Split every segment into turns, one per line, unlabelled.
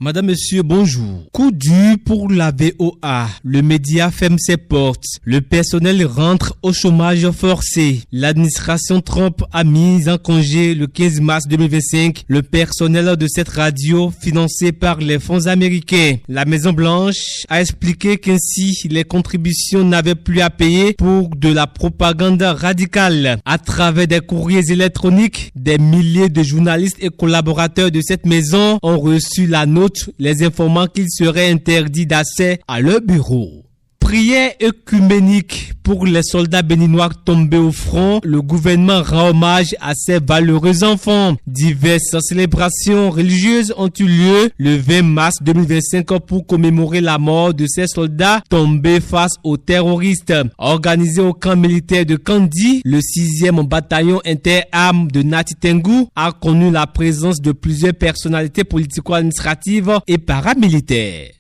Madame, Monsieur, bonjour. Coup dur pour la VOA. Le média ferme ses portes. Le personnel rentre au chômage forcé. L'administration Trump a mis en congé le 15 mars 2025 le personnel de cette radio financé par les fonds américains. La Maison-Blanche a expliqué qu'ainsi les contributions n'avaient plus à payer pour de la propagande radicale. À travers des courriers électroniques, des milliers de journalistes et collaborateurs de cette maison ont reçu la note les informant qu'il serait interdit d'accès à leur bureau. Prière œcuménique pour les soldats béninois tombés au front. Le gouvernement rend hommage à ces valeureux enfants. Diverses célébrations religieuses ont eu lieu le 20 mars 2025 pour commémorer la mort de ces soldats tombés face aux terroristes. Organisé au camp militaire de Kandi, le 6e bataillon interarmes de Nati Tengu a connu la présence de plusieurs personnalités politico-administratives et paramilitaires.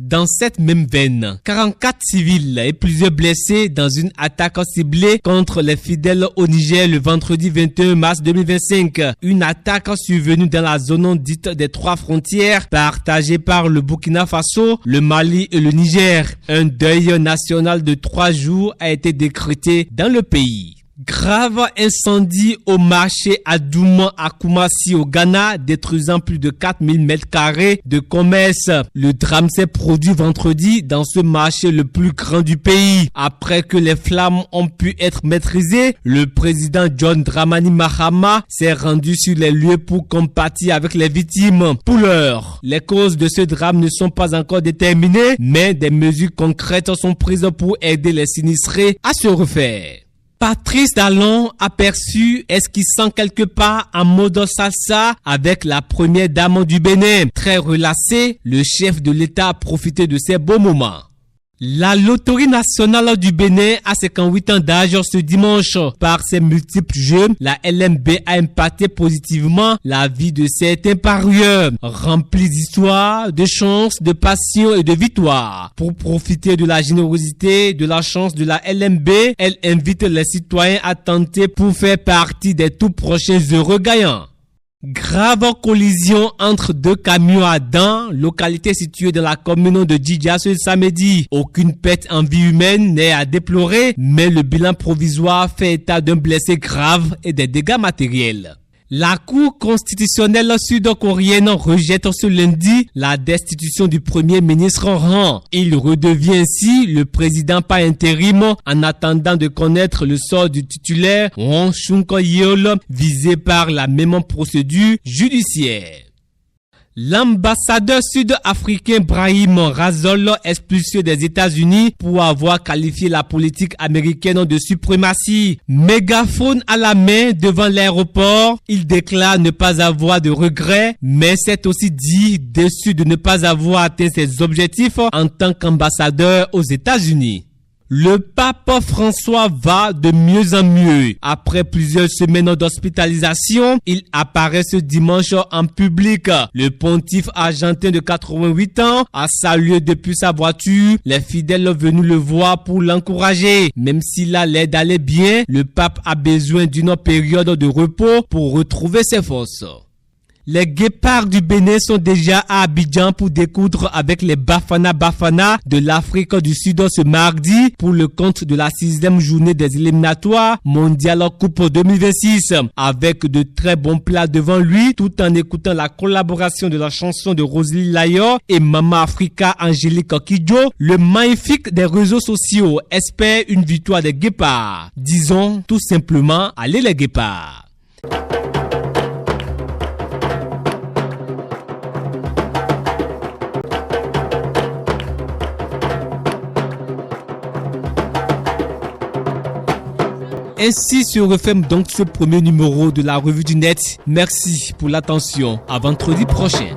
Dans cette même veine, 44 civils et plusieurs blessés dans une attaque ciblée contre les fidèles au Niger le vendredi 21 mars 2025. Une attaque survenue dans la zone dite des 3 frontières partagée par le Burkina Faso, le Mali et le Niger. Un deuil national de 3 jours a été décrété dans le pays. Grave incendie au marché à Douma à Koumassi au Ghana, détruisant plus de 4000 mètres carrés de commerce. Le drame s'est produit vendredi dans ce marché le plus grand du pays. Après que les flammes ont pu être maîtrisées, le président John Dramani Mahama s'est rendu sur les lieux pour compatir avec les victimes. Pour l'heure, les causes de ce drame ne sont pas encore déterminées, mais des mesures concrètes sont prises pour aider les sinistrés à se refaire. Patrice Talon aperçu esquissant quelque part en mode salsa avec la première dame du Bénin. Très relâché, le chef de l'État a profité de ces beaux moments. La loterie nationale du Bénin a 58 ans d'âge ce dimanche. Par ses multiples jeux, la LMB a impacté positivement la vie de certains parieurs. Remplis d'histoires, de chances, de passion et de victoires. Pour profiter de la générosité, de la chance de la LMB, elle invite les citoyens à tenter pour faire partie des tout prochains heureux gagnants. Grave collision entre 2 camions à Dan, localité située dans la commune de Djidja ce samedi. Aucune perte en vie humaine n'est à déplorer, mais le bilan provisoire fait état d'un blessé grave et des dégâts matériels. La Cour constitutionnelle sud-coréenne rejette ce lundi la destitution du premier ministre Han. Il redevient ainsi le président par intérim en attendant de connaître le sort du titulaire Won Chung-yeol visé par la même procédure judiciaire. L'ambassadeur sud-africain Brahim Razol expulsé des États-Unis pour avoir qualifié la politique américaine de suprématie. Mégaphone à la main devant l'aéroport, il déclare ne pas avoir de regrets, mais c'est aussi dit déçu de ne pas avoir atteint ses objectifs en tant qu'ambassadeur aux États-Unis. Le pape François va de mieux en mieux. Après plusieurs semaines d'hospitalisation, il apparaît ce dimanche en public. Le pontife argentin de 88 ans a salué depuis sa voiture les fidèles venus le voir pour l'encourager. Même s'il a l'air d'aller bien, le pape a besoin d'une période de repos pour retrouver ses forces. Les guépards du Bénin sont déjà à Abidjan pour découdre avec les Bafana de l'Afrique du Sud ce mardi pour le compte de la 6e journée des éliminatoires mondiales Coupe 2026. Avec de très bons plats devant lui, tout en écoutant la collaboration de la chanson de Rosalie Layor et Mama Africa Angélique Kidjo, le magnifique des réseaux sociaux espère une victoire des guépards. Disons tout simplement, allez les guépards. Ainsi se referme donc ce premier numéro de la Revue du Net. Merci pour l'attention. À vendredi prochain.